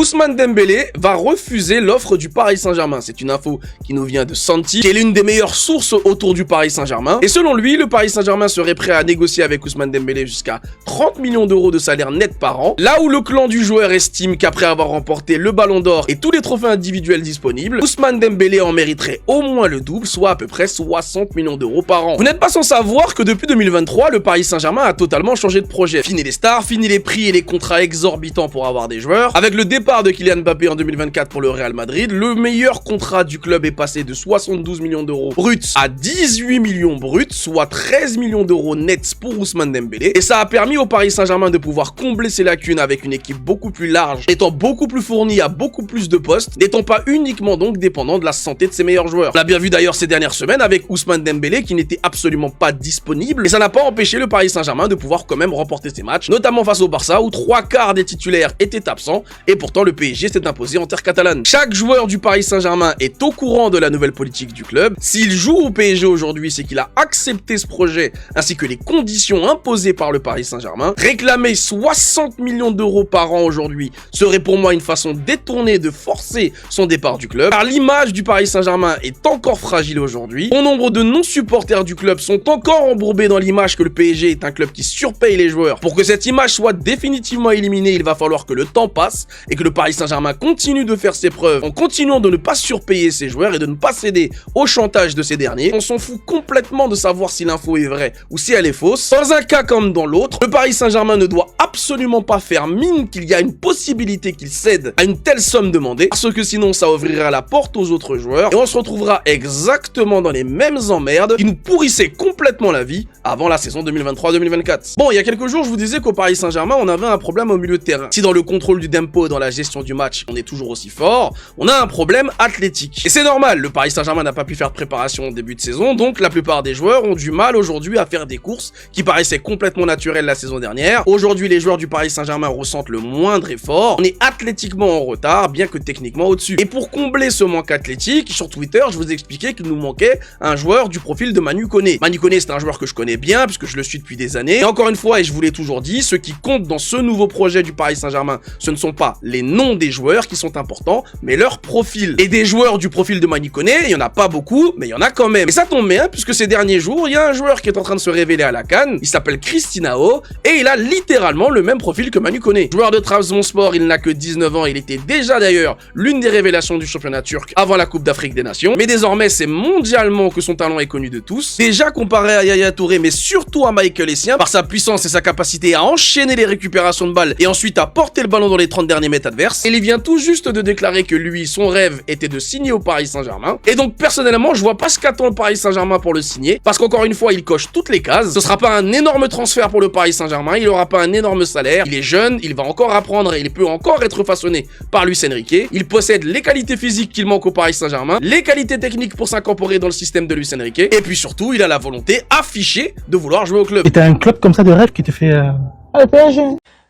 Ousmane Dembélé va refuser l'offre du Paris Saint-Germain. C'est une info qui nous vient de Santi, qui est l'une des meilleures sources autour du Paris Saint-Germain. Et selon lui, le Paris Saint-Germain serait prêt à négocier avec Ousmane Dembélé jusqu'à 30 millions d'euros de salaire net par an. Là où le clan du joueur estime qu'après avoir remporté le Ballon d'Or et tous les trophées individuels disponibles, Ousmane Dembélé en mériterait au moins le double, soit à peu près 60 millions d'euros par an. Vous n'êtes pas sans savoir que depuis 2023, le Paris Saint-Germain a totalement changé de projet. Fini les stars, fini les prix et les contrats exorbitants pour avoir des joueurs. Avec le départ de Kylian Mbappé en 2024 pour le Real Madrid, le meilleur contrat du club est passé de 72 millions d'euros bruts à 18 millions bruts, soit 13 millions d'euros nets pour Ousmane Dembélé. Et ça a permis au Paris Saint-Germain de pouvoir combler ses lacunes avec une équipe beaucoup plus large, étant beaucoup plus fournie à beaucoup plus de postes, n'étant pas uniquement donc dépendant de la santé de ses meilleurs joueurs. On l'a bien vu d'ailleurs ces dernières semaines avec Ousmane Dembélé qui n'était absolument pas disponible, et ça n'a pas empêché le Paris Saint-Germain de pouvoir quand même remporter ses matchs, notamment face au Barça où 3/4 des titulaires étaient absents, et pourtant le PSG s'est imposé en terre catalane. Chaque joueur du Paris Saint-Germain est au courant de la nouvelle politique du club. S'il joue au PSG aujourd'hui, c'est qu'il a accepté ce projet ainsi que les conditions imposées par le Paris Saint-Germain. Réclamer 60 millions d'euros par an aujourd'hui serait pour moi une façon détournée de forcer son départ du club, car l'image du Paris Saint-Germain est encore fragile aujourd'hui. Bon nombre de non-supporters du club sont encore embourbés dans l'image que le PSG est un club qui surpaye les joueurs. Pour que cette image soit définitivement éliminée, il va falloir que le temps passe et que le Paris Saint-Germain continue de faire ses preuves en continuant de ne pas surpayer ses joueurs et de ne pas céder au chantage de ces derniers. On s'en fout complètement de savoir si l'info est vraie ou si elle est fausse. Dans un cas comme dans l'autre, le Paris Saint-Germain ne doit absolument pas faire mine qu'il y a une possibilité qu'il cède à une telle somme demandée, parce que sinon ça ouvrira la porte aux autres joueurs et on se retrouvera exactement dans les mêmes emmerdes qui nous pourrissaient complètement la vie avant la saison 2023-2024. Bon, il y a quelques jours, je vous disais qu'au Paris Saint-Germain, on avait un problème au milieu de terrain. Si dans le contrôle du tempo et dans la gestion du match, on est toujours aussi fort, on a un problème athlétique. Et c'est normal, le Paris Saint-Germain n'a pas pu faire de préparation au début de saison, donc la plupart des joueurs ont du mal aujourd'hui à faire des courses qui paraissaient complètement naturelles la saison dernière. Aujourd'hui, les joueurs du Paris Saint-Germain ressentent le moindre effort. On est athlétiquement en retard, bien que techniquement au-dessus. Et pour combler ce manque athlétique, sur Twitter, je vous expliquais qu'il nous manquait un joueur du profil de Manu Koné. Manu Koné, c'est un joueur que je connais bien, puisque je le suis depuis des années. Et encore une fois, et je vous l'ai toujours dit, ce qui compte dans ce nouveau projet du Paris Saint-Germain, ce ne sont pas les noms des joueurs qui sont importants, mais leur profil. Et des joueurs du profil de Manu Koné, il y en a pas beaucoup, mais il y en a quand même. Et ça tombe bien, puisque ces derniers jours, il y a un joueur qui est en train de se révéler à la CAN, il s'appelle Christinao, et il a littéralement le même profil que Manu Koné. Joueur de Trabzonspor, il n'a que 19 ans, il était déjà d'ailleurs l'une des révélations du championnat turc avant la Coupe d'Afrique des Nations, mais désormais c'est mondialement que son talent est connu de tous, déjà comparé à Yaya Touré, mais surtout à Michael Essien, par sa puissance et sa capacité à enchaîner les récupérations de balles et ensuite à porter le ballon dans les 30 derniers mètres adverses. Et il vient tout juste de déclarer que lui, son rêve était de signer au Paris Saint-Germain, et donc personnellement je vois pas ce qu'attend le Paris Saint-Germain pour le signer, parce qu'encore une fois il coche toutes les cases. Ce sera pas un énorme transfert pour le Paris Saint-Germain, il aura pas un énorme salaire, il est jeune, il va encore apprendre et il peut encore être façonné par Luis Enrique. Il possède les qualités physiques qu'il manque au Paris Saint-Germain, les qualités techniques pour s'incorporer dans le système de Luis Enrique, et puis surtout il a la volonté affichée de vouloir jouer au club. Et t'as un club comme ça de rêve qui te fait le PSG.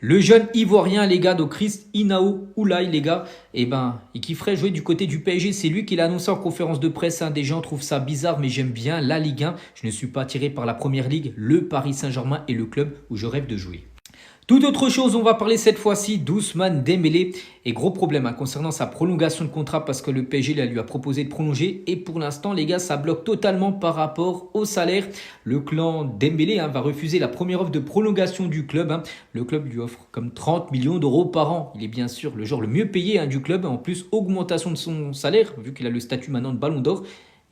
Le jeune Ivoirien, les gars, de Christinao Oulaye, les gars, et qui ferait jouer du côté du PSG. C'est lui qui l'a annoncé en conférence de presse. Des gens trouvent ça bizarre, mais j'aime bien la Ligue 1. Je ne suis pas attiré par la Première Ligue. Le Paris Saint-Germain est le club où je rêve de jouer. Toute autre chose, on va parler cette fois-ci d'Ousmane Dembélé. Et gros problème concernant sa prolongation de contrat parce que le PSG lui a proposé de prolonger. Et pour l'instant, les gars, ça bloque totalement par rapport au salaire. Le clan Dembélé va refuser la première offre de prolongation du club. Le club lui offre comme 30 millions d'euros par an. Il est bien sûr le joueur le mieux payé du club. En plus, augmentation de son salaire, vu qu'il a le statut maintenant de Ballon d'Or.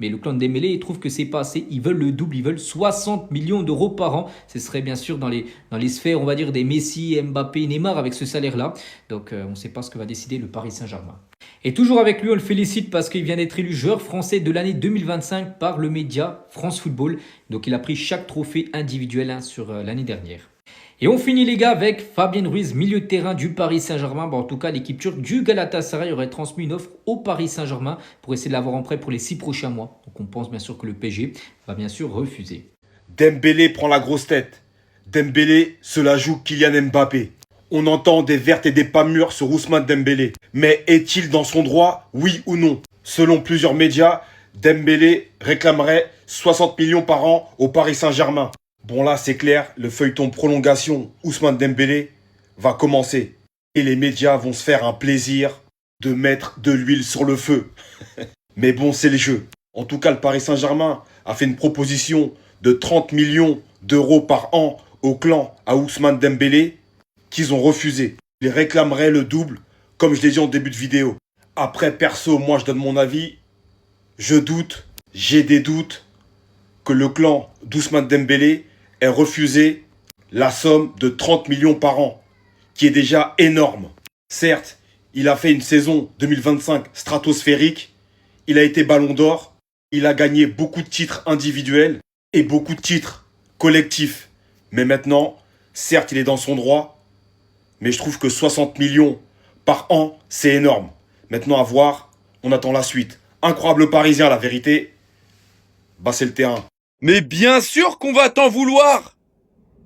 Mais le clan de Dembélé trouve que c'est pas assez. Ils veulent le double, ils veulent 60 millions d'euros par an. Ce serait bien sûr dans les sphères, on va dire, des Messi, Mbappé, Neymar avec ce salaire-là. Donc on ne sait pas ce que va décider le Paris Saint-Germain. Et toujours avec lui, on le félicite parce qu'il vient d'être élu joueur français de l'année 2025 par le média France Football. Donc il a pris chaque trophée individuel sur l'année dernière. Et on finit les gars avec Fabien Ruiz, milieu de terrain du Paris Saint-Germain. En tout cas, l'équipe turque du Galatasaray aurait transmis une offre au Paris Saint-Germain pour essayer de l'avoir en prêt pour les 6 prochains mois. Donc on pense bien sûr que le PSG va bien sûr refuser. Dembélé prend la grosse tête. Dembélé se la joue Kylian Mbappé. On entend des vertes et des pas mûres sur Ousmane Dembélé. Mais est-il dans son droit, oui ou non? Selon plusieurs médias, Dembélé réclamerait 60 millions par an au Paris Saint-Germain. Bon là, c'est clair, le feuilleton prolongation Ousmane Dembélé va commencer. Et les médias vont se faire un plaisir de mettre de l'huile sur le feu. Mais bon, c'est le jeu. En tout cas, le Paris Saint-Germain a fait une proposition de 30 millions d'euros par an au clan à Ousmane Dembélé qu'ils ont refusé. Ils réclameraient le double, comme je l'ai dit en début de vidéo. Après, perso, moi je donne mon avis. Je doute, j'ai des doutes que le clan d'Ousmane Dembélé ait refusé la somme de 30 millions par an, qui est déjà énorme. Certes, il a fait une saison 2025 stratosphérique, il a été ballon d'or, il a gagné beaucoup de titres individuels et beaucoup de titres collectifs. Mais maintenant, certes, il est dans son droit, mais je trouve que 60 millions par an, c'est énorme. Maintenant, à voir, on attend la suite. Incroyable Parisien, la vérité, bah c'est le terrain. Mais bien sûr qu'on va t'en vouloir.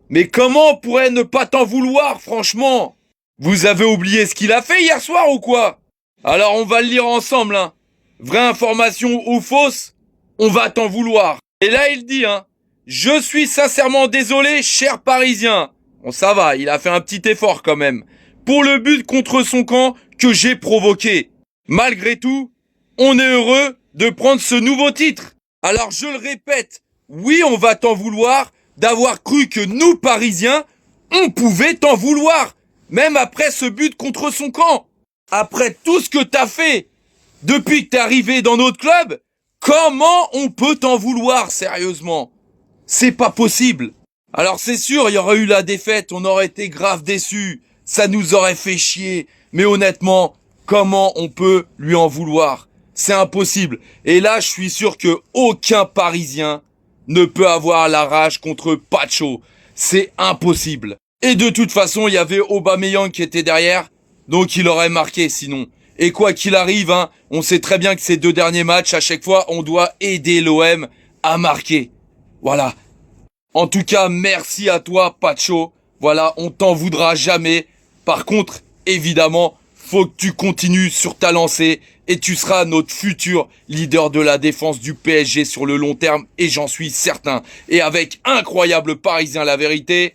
Mais comment on pourrait ne pas t'en vouloir, franchement? Vous avez oublié ce qu'il a fait hier soir ou quoi? Alors on va le lire ensemble, hein. Vraie information ou fausse, on va t'en vouloir. Et là il dit, hein, je suis sincèrement désolé, cher Parisien. Bon ça va, il a fait un petit effort quand même. Pour le but contre son camp que j'ai provoqué. Malgré tout, on est heureux de prendre ce nouveau titre. Alors je le répète, oui on va t'en vouloir d'avoir cru que nous Parisiens, on pouvait t'en vouloir. Même après ce but contre son camp. Après tout ce que t'as fait depuis que t'es arrivé dans notre club, comment on peut t'en vouloir sérieusement? C'est pas possible. Alors c'est sûr, il y aurait eu la défaite, on aurait été grave déçus, ça nous aurait fait chier. Mais honnêtement, comment on peut lui en vouloir? C'est impossible. Et là, je suis sûr que aucun Parisien ne peut avoir la rage contre Pacho. C'est impossible. Et de toute façon, il y avait Aubameyang qui était derrière, donc il aurait marqué sinon. Et quoi qu'il arrive, hein, on sait très bien que ces 2 derniers matchs, à chaque fois, on doit aider l'OM à marquer. Voilà. En tout cas, merci à toi, Pacho. Voilà, on t'en voudra jamais. Par contre, évidemment, faut que tu continues sur ta lancée et tu seras notre futur leader de la défense du PSG sur le long terme et j'en suis certain. Et avec incroyable Parisien, la vérité,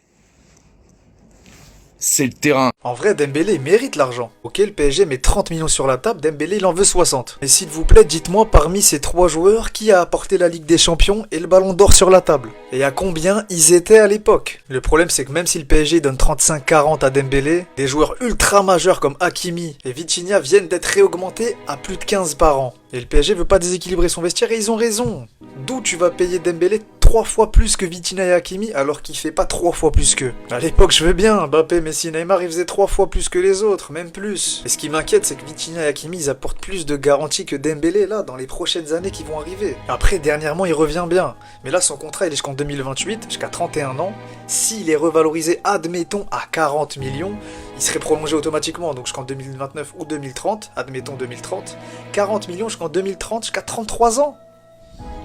c'est le terrain. En vrai, Dembélé il mérite l'argent. Ok, le PSG met 30 millions sur la table, Dembélé il en veut 60. Mais s'il vous plaît, dites-moi parmi ces 3 joueurs qui a apporté la Ligue des Champions et le Ballon d'Or sur la table. Et à combien ils étaient à l'époque. Le problème c'est que même si le PSG donne 35-40 à Dembélé, des joueurs ultra majeurs comme Hakimi et Vitinha viennent d'être réaugmentés à plus de 15 par an. Et le PSG veut pas déséquilibrer son vestiaire et ils ont raison. D'où tu vas payer Dembélé 3 fois plus que Vitinha et Hakimi alors qu'il fait pas 3 fois plus qu'eux. À l'époque je veux bien, Mbappé, Messi, Neymar ils faisaient 3 fois plus que les autres, même plus. Et ce qui m'inquiète c'est que Vitinha et Hakimi ils apportent plus de garanties que Dembélé là dans les prochaines années qui vont arriver. Après dernièrement il revient bien, mais là son contrat il est jusqu'en 2028, jusqu'à 31 ans. S'il est revalorisé admettons à 40 millions, il serait prolongé automatiquement donc jusqu'en 2029 ou 2030, admettons 2030. 40 millions jusqu'en 2030, jusqu'à 33 ans.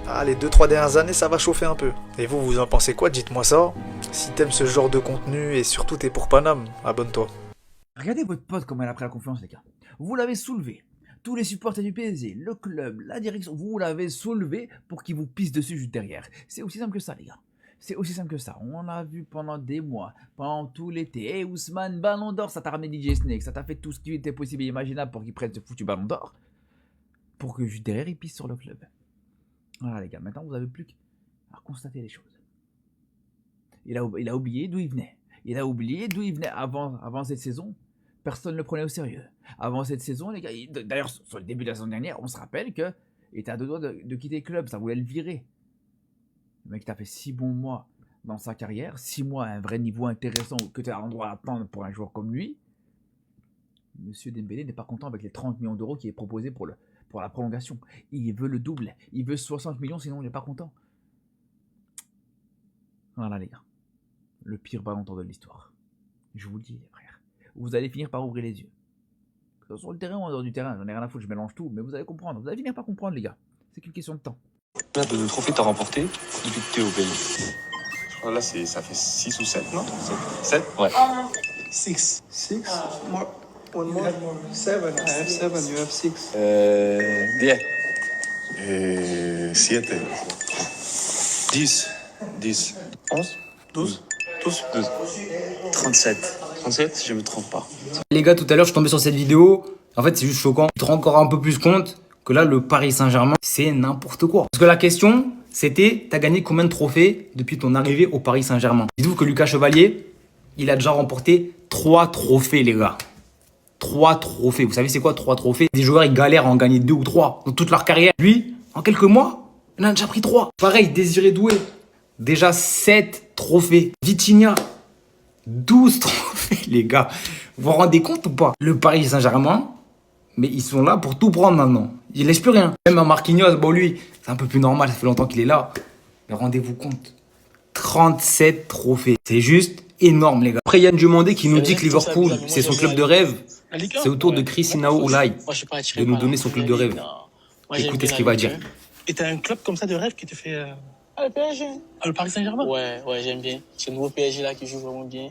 Ah, les 2-3 dernières années, ça va chauffer un peu. Et vous, vous en pensez quoi? Dites-moi ça. Si t'aimes ce genre de contenu et surtout t'es pour Paname, abonne-toi. Regardez votre pote comme elle a pris la confiance, les gars. Vous l'avez soulevé. Tous les supporters du PSG, le club, la direction, vous l'avez soulevé pour qu'il vous pisse dessus juste derrière. C'est aussi simple que ça, les gars. C'est aussi simple que ça. On l'a vu pendant des mois, pendant tout l'été. Hey Ousmane, ballon d'or, ça t'a ramené DJ Snake, ça t'a fait tout ce qui était possible et imaginable pour qu'il prenne ce foutu ballon d'or. Pour que juste derrière, il pisse sur le club. Voilà les gars, maintenant vous n'avez plus qu'à constater les choses. Il a oublié d'où il venait. Il a oublié d'où il venait avant cette saison. Personne ne le prenait au sérieux. Avant cette saison, les gars, d'ailleurs sur le début de la saison dernière, on se rappelle qu'il était à 2 doigts de quitter le club, ça voulait le virer. Le mec t'a fait 6 bons mois dans sa carrière, 6 mois à un vrai niveau intéressant que tu as un droit à attendre pour un joueur comme lui. Monsieur Dembélé n'est pas content avec les 30 millions d'euros qui est proposé pour la prolongation. Il veut le double. Il veut 60 millions, sinon il n'est pas content. Voilà les gars. Le pire ballon d'or de l'histoire. Je vous le dis les frères. Vous allez finir par ouvrir les yeux. Que ce soit sur le terrain ou en dehors du terrain, j'en ai rien à foutre, je mélange tout, mais vous allez comprendre. Vous allez finir par comprendre les gars. C'est qu'une question de temps. Combien de trophées t'as remporté depuis que t'es au pays? Je crois là ça fait 6 ou 7, non? 7? Ouais. 6. 6? More. One more. 7. I have 7. You have 6. 10. 7. 10. 10. 11? 12? 12. 37. 37, je me trompe pas. Les gars, tout à l'heure, je suis tombé sur cette vidéo. En fait, c'est juste choquant. Tu te rends encore un peu plus compte que là, le Paris Saint-Germain, c'est n'importe quoi. Parce que la question, c'était, t'as gagné combien de trophées depuis ton arrivée au Paris Saint-Germain? Dites-vous que Lucas Chevalier, il a déjà remporté 3 trophées, les gars. 3 trophées. Vous savez, c'est quoi 3 trophées? Des joueurs, ils galèrent à en gagner 2 ou 3 dans toute leur carrière. Lui, en quelques mois, il en a déjà pris 3. Pareil, Désiré Doué, déjà 7 trophées. Vitinha, 12 trophées, les gars. Vous vous rendez compte ou pas? Le Paris Saint-Germain, mais ils sont là pour tout prendre maintenant. Ils laissent plus rien. Même à Marquinhos, bon lui, c'est un peu plus normal, ça fait longtemps qu'il est là. Mais rendez-vous compte, 37 trophées. C'est juste énorme, les gars. Après, Yann Dumondé qui nous dit que Liverpool, c'est son club de rêve. C'est au tour de Chris Inaou-Oulay de nous donner son club de rêve. Écoutez ce qu'il va dire. Et t'as un club comme ça de rêve qui te fait... le PSG. Le Paris Saint-Germain. Ouais, j'aime bien. Ce nouveau PSG là qui joue vraiment bien.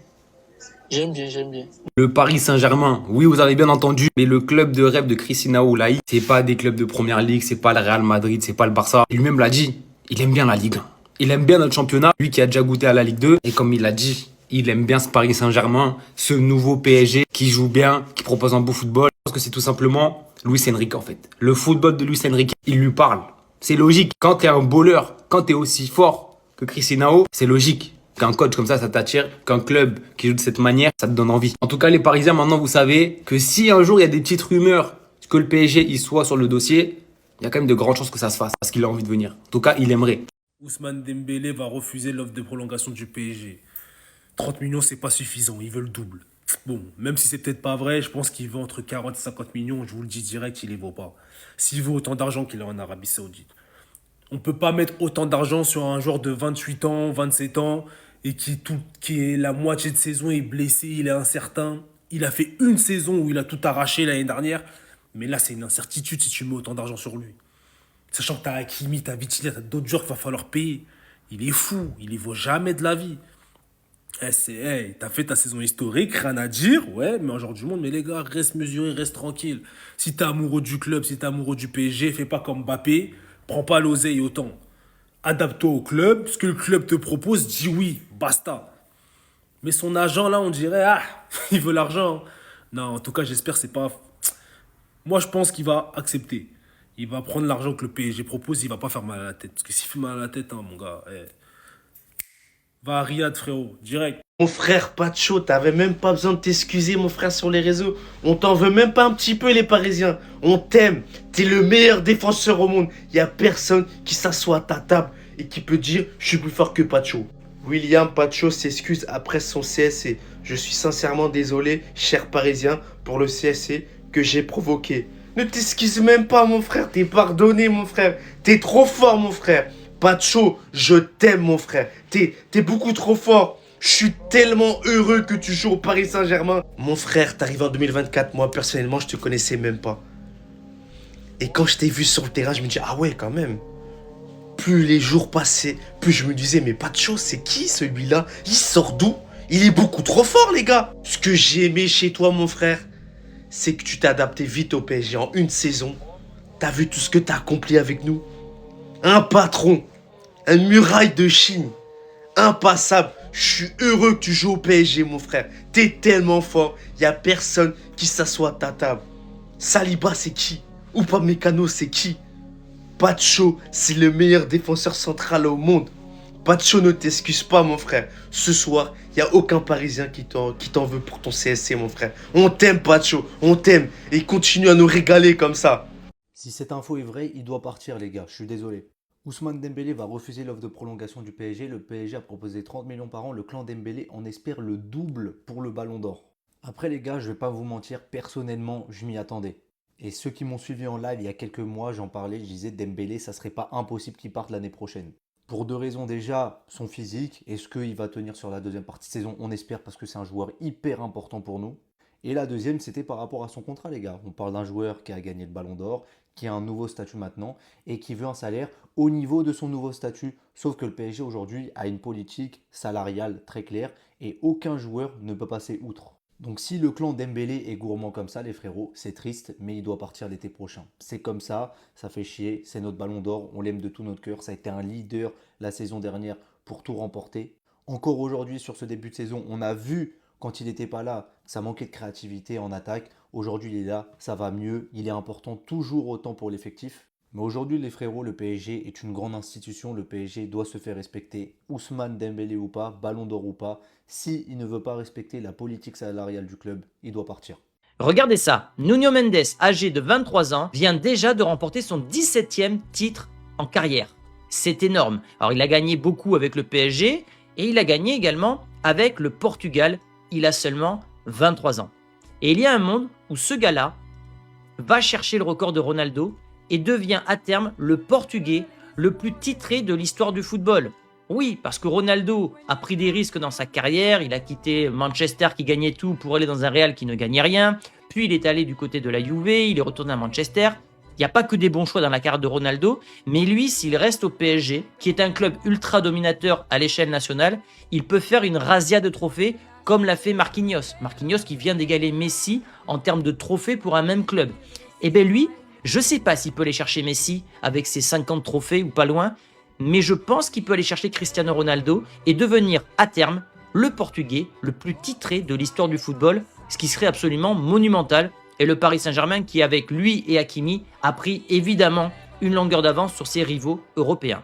J'aime bien. Le Paris Saint-Germain, oui, vous avez bien entendu, mais le club de rêve de Chris Inaou-Oulay, c'est pas des clubs de première ligue, c'est pas le Real Madrid, c'est pas le Barça. Lui-même l'a dit, il aime bien la Ligue 1. Il aime bien notre championnat, lui qui a déjà goûté à la Ligue 2. Et comme il l'a dit, il aime bien ce Paris Saint-Germain, ce nouveau PSG qui joue bien, qui propose un beau football. Je pense que c'est tout simplement Luis Enrique en fait. Le football de Luis Enrique, il lui parle. C'est logique. Quand t'es un bowler, quand t'es aussi fort que Chris Inao, c'est logique. Qu'un coach comme ça t'attire, qu'un club qui joue de cette manière, ça te donne envie. En tout cas, les Parisiens, maintenant, vous savez que si un jour il y a des petites rumeurs que le PSG y soit sur le dossier, il y a quand même de grandes chances que ça se fasse parce qu'il a envie de venir. En tout cas, il aimerait. Ousmane Dembélé va refuser l'offre de prolongation du PSG. 30 millions, c'est pas suffisant, il veut le double. Bon, même si c'est peut-être pas vrai, je pense qu'il veut entre 40 et 50 millions, je vous le dis direct, il les vaut pas. S'il veut autant d'argent qu'il a en Arabie Saoudite. On peut pas mettre autant d'argent sur un joueur de 28 ans, 27 ans, et qui est la moitié de saison est blessé, il est incertain. Il a fait une saison où il a tout arraché l'année dernière, mais là c'est une incertitude si tu mets autant d'argent sur lui. Sachant que t'as Hakimi, t'as Vitinha, t'as d'autres joueurs qu'il va falloir payer. Il est fou, il y vaut jamais de la vie. T'as fait ta saison historique, rien à dire, ouais, mais en genre du monde, mais les gars, reste mesuré, reste tranquille. Si t'es amoureux du club, si t'es amoureux du PSG, fais pas comme Mbappé, prends pas l'oseille autant. Adapte-toi au club, ce que le club te propose, dis oui, basta. Mais son agent, là, on dirait, il veut l'argent. Non, en tout cas, j'espère que c'est pas... Moi, je pense qu'il va accepter. Il va prendre l'argent que le PSG propose, il va pas faire mal à la tête. Parce que s'il fait mal à la tête, mon gars, va à Riyad, frérot, direct. Mon frère Pacho, t'avais même pas besoin de t'excuser, mon frère, sur les réseaux. On t'en veut même pas un petit peu, les Parisiens. On t'aime. T'es le meilleur défenseur au monde. Y a personne qui s'assoit à ta table et qui peut dire « Je suis plus fort que Pacho ». William Pacho s'excuse après son CSC. Je suis sincèrement désolé, cher Parisien, pour le CSC que j'ai provoqué. Ne t'excuse même pas, mon frère. T'es pardonné, mon frère. T'es trop fort, mon frère. Pacho, je t'aime, mon frère. T'es beaucoup trop fort. Je suis tellement heureux que tu joues au Paris Saint-Germain. Mon frère, t'arrives en 2024. Moi, personnellement, je te connaissais même pas. Et quand je t'ai vu sur le terrain, je me dis, ah ouais, quand même. Plus les jours passaient, plus je me disais, mais Pacho, c'est qui celui-là? Il sort d'où? Il est beaucoup trop fort, les gars. Ce que j'ai aimé chez toi, mon frère, c'est que tu t'es adapté vite au PSG en une saison. T'as vu tout ce que t'as accompli avec nous? Un patron, une muraille de Chine, impassable. Je suis heureux que tu joues au PSG, mon frère. T'es tellement fort, y a personne qui s'assoit à ta table. Saliba, c'est qui? Upamecano, c'est qui? Pacho, c'est le meilleur défenseur central au monde. Pacho, ne t'excuse pas, mon frère. Ce soir, il n'y a aucun Parisien qui t'en veut pour ton CSC, mon frère. On t'aime, Pacho, on t'aime. Et continue à nous régaler comme ça. Si cette info est vraie, il doit partir, les gars. Je suis désolé. Ousmane Dembélé va refuser l'offre de prolongation du PSG. Le PSG a proposé 30 millions par an. Le clan Dembélé en espère le double pour le Ballon d'Or. Après, les gars, je vais pas vous mentir. Personnellement, je m'y attendais. Et ceux qui m'ont suivi en live il y a quelques mois, j'en parlais, je disais Dembélé, ça serait pas impossible qu'il parte l'année prochaine. Pour 2 raisons déjà, son physique, est-ce qu'il va tenir sur la deuxième partie de saison? On espère parce que c'est un joueur hyper important pour nous. Et la deuxième, c'était par rapport à son contrat, les gars. On parle d'un joueur qui a gagné le Ballon d'Or, qui a un nouveau statut maintenant et qui veut un salaire au niveau de son nouveau statut. Sauf que le PSG aujourd'hui a une politique salariale très claire et aucun joueur ne peut passer outre. Donc si le clan Dembélé est gourmand comme ça, les frérots, c'est triste, mais il doit partir l'été prochain. C'est comme ça fait chier, c'est notre Ballon d'Or, on l'aime de tout notre cœur, ça a été un leader la saison dernière pour tout remporter. Encore aujourd'hui, sur ce début de saison, on a vu Quand il n'était pas là, ça manquait de créativité en attaque. Aujourd'hui, il est là, ça va mieux. Il est important toujours autant pour l'effectif. Mais aujourd'hui, les frérots, le PSG est une grande institution. Le PSG doit se faire respecter. Ousmane Dembélé ou pas, Ballon d'Or ou pas. S'il ne veut pas respecter la politique salariale du club, il doit partir. Regardez ça, Nuno Mendes, âgé de 23 ans, vient déjà de remporter son 17e titre en carrière. C'est énorme. Alors il a gagné beaucoup avec le PSG et il a gagné également avec le Portugal. Il a seulement 23 ans. Et il y a un monde où ce gars-là va chercher le record de Ronaldo et devient à terme le Portugais le plus titré de l'histoire du football. Oui, parce que Ronaldo a pris des risques dans sa carrière, il a quitté Manchester qui gagnait tout pour aller dans un Real qui ne gagnait rien, puis il est allé du côté de la Juve, il est retourné à Manchester. Il n'y a pas que des bons choix dans la carrière de Ronaldo, mais lui, s'il reste au PSG, qui est un club ultra dominateur à l'échelle nationale, il peut faire une razzia de trophées comme l'a fait Marquinhos. Marquinhos qui vient d'égaler Messi en termes de trophées pour un même club. Et bien lui, je ne sais pas s'il peut aller chercher Messi avec ses 50 trophées ou pas loin, mais je pense qu'il peut aller chercher Cristiano Ronaldo et devenir à terme le Portugais le plus titré de l'histoire du football, ce qui serait absolument monumental. Et le Paris Saint-Germain qui, avec lui et Hakimi, a pris évidemment une longueur d'avance sur ses rivaux européens.